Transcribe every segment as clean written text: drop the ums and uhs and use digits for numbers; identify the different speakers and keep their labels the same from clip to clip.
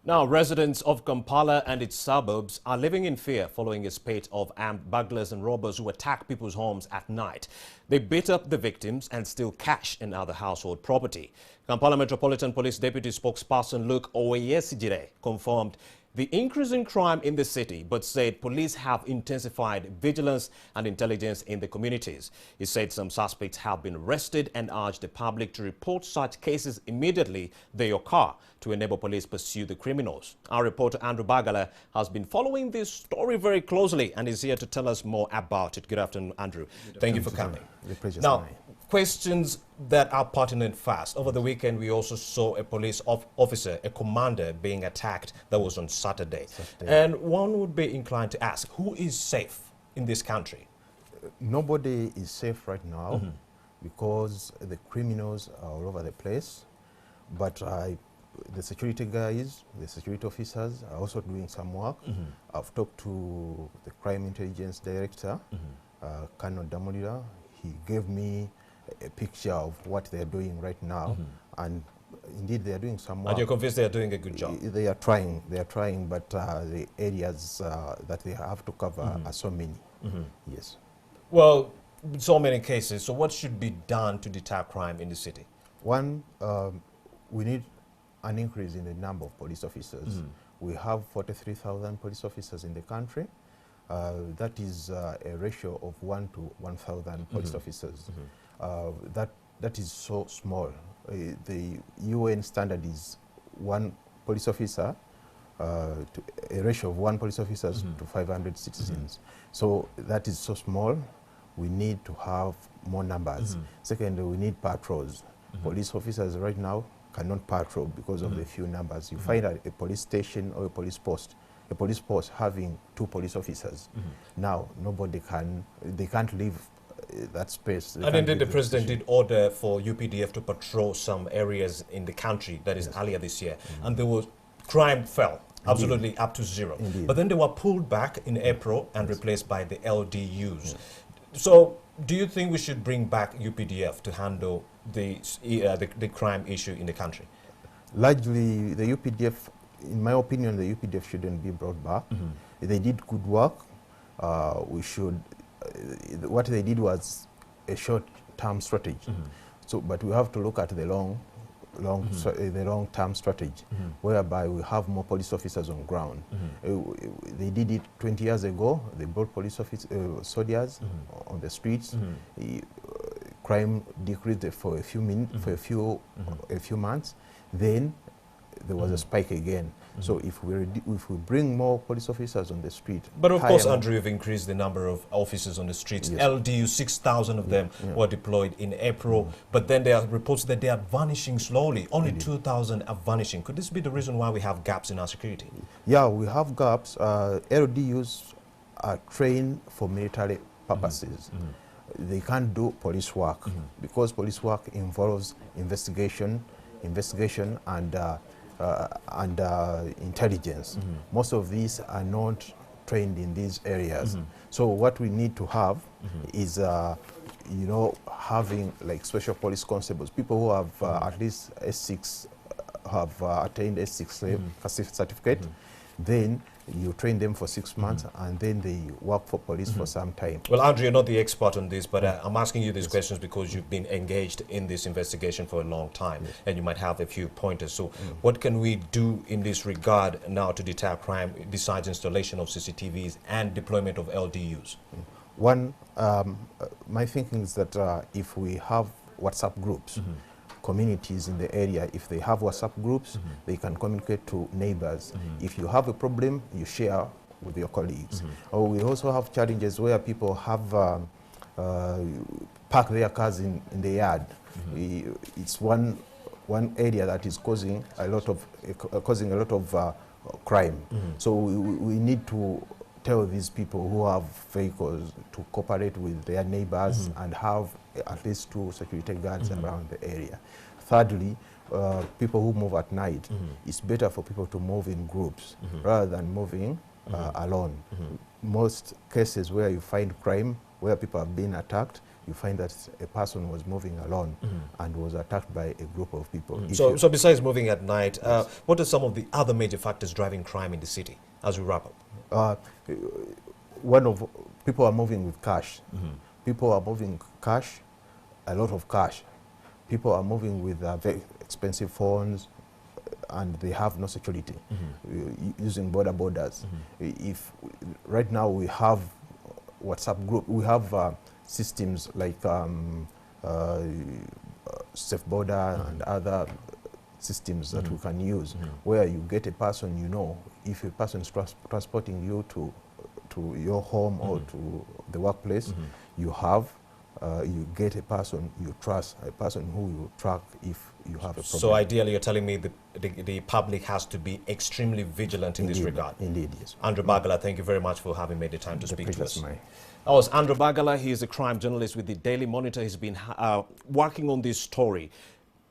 Speaker 1: Now, residents of Kampala and its suburbs are living in fear following a spate of armed burglars and robbers who attack people's homes at night. They beat up the victims and steal cash and other household property. Kampala Metropolitan Police Deputy Spokesperson Luke Oweyesigire confirmed the increase in crime in the city, but said police have intensified vigilance and intelligence in the communities. He said some suspects have been arrested and urged the public to report such cases immediately they occur to enable police pursue the criminals. Our reporter Andrew Bagala has been following this story very closely and is here to tell us more about it. Good afternoon, Andrew. Thank you for coming. Now, questions that are pertinent fast. Over the weekend, we also saw a police officer, a commander, being attacked. That was on Saturday. And one would be inclined to ask, who is safe in this country?
Speaker 2: Nobody is safe right now because the criminals are all over the place. But the security guys, the security officers are also doing some work. I've talked to the Crime Intelligence Director, Colonel Damulira. He gave me a picture of what they're doing right now, and indeed they are doing some work.
Speaker 1: And you're convinced they are doing a good job?
Speaker 2: They are trying, but the areas that they have to cover are so many. Yes.
Speaker 1: Well, so many cases. So what should be done to deter crime in the city?
Speaker 2: One, we need an increase in the number of police officers. We have 43,000 police officers in the country. That is a ratio of 1 to 1,000 police officers. That is so small. The UN standard is 1 police officer, a ratio of 1 police officer to 500 citizens. So that is so small. We need to have more numbers. Secondly, we need patrols. Police officers right now cannot patrol because of the few numbers. You find a police station or a police post having 2 police officers. Now, they can't leave that space.
Speaker 1: And indeed, the president did order for UPDF to patrol some areas in the country, that is earlier this year. And there was, crime fell absolutely up to 0. But then they were pulled back in April and replaced by the LDUs. So, do you think we should bring back UPDF to handle the crime issue in the country?
Speaker 2: Largely, the UPDF, in my opinion, the UPDF shouldn't be brought back. They did good work. What they did was a short-term strategy. So, but we have to look at the long-term strategy, whereby we have more police officers on ground. They did it 20 years ago. They brought police soldiers on the streets. Crime decreased for a few months. Then there was a spike again. So if we bring more police officers on the street.
Speaker 1: But of course, Andrew, you've increased the number of officers on the streets. LDU, 6,000 of them were deployed in April. But then there are reports that they are vanishing slowly. Only 2,000 are vanishing. Could this be the reason why we have gaps in our security? Yeah,
Speaker 2: we have gaps. LDUs are trained for military purposes. They can't do police work because police work involves investigation and intelligence. Most of these are not trained in these areas. So what we need to have is, having like special police constables, people who have at least S6, have attained S6 certificate. Then you train them for 6 months and then they work for police for some time.
Speaker 1: Well, Andrew, you're not the expert on this, but I'm asking you these questions because you've been engaged in this investigation for a long time and you might have a few pointers. So what can we do in this regard now to deter crime besides installation of CCTVs and deployment of LDUs?
Speaker 2: One, my thinking is that if we have WhatsApp groups, communities in the area, if they have WhatsApp groups, they can communicate to neighbors. If you have a problem, you share with your colleagues. Or we also have challenges where people have parked their cars in the yard. It's one area that is causing a lot of crime. So we need to tell these people who have vehicles to cooperate with their neighbors and have at least 2 security guards around the area. Thirdly, people who move at night, it's better for people to move in groups rather than moving alone. Most cases where you find crime, where people have been attacked, you find that a person was moving alone and was attacked by a group of people.
Speaker 1: So besides moving at night, what are some of the other major factors driving crime in the city as we wrap up?
Speaker 2: People are moving with cash. People are moving cash, a lot of cash. People are moving with very expensive phones, and they have no security, using borders. If right now we have WhatsApp group, we have systems like Safe Border and other systems that we can use, where you get a person, you know, if a person is transporting you to your home or to the workplace, you get a person you trust, a person who you track if you have a problem.
Speaker 1: So ideally, you're telling me the public has to be extremely vigilant in this regard.
Speaker 2: Indeed, yes.
Speaker 1: Andrew Bagala, thank you very much for having made the time to speak to us.
Speaker 2: Mine.
Speaker 1: That was Andrew Bagala. He is a crime journalist with the Daily Monitor. He's been working on this story.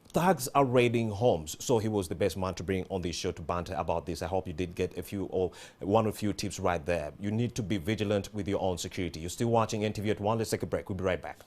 Speaker 1: Thugs are raiding homes, so he was the best man to bring on this show to banter about this. I hope you did get one or few tips right there. You need to be vigilant with your own security. You're still watching NTV at 1. Let's take a break. We'll be right back.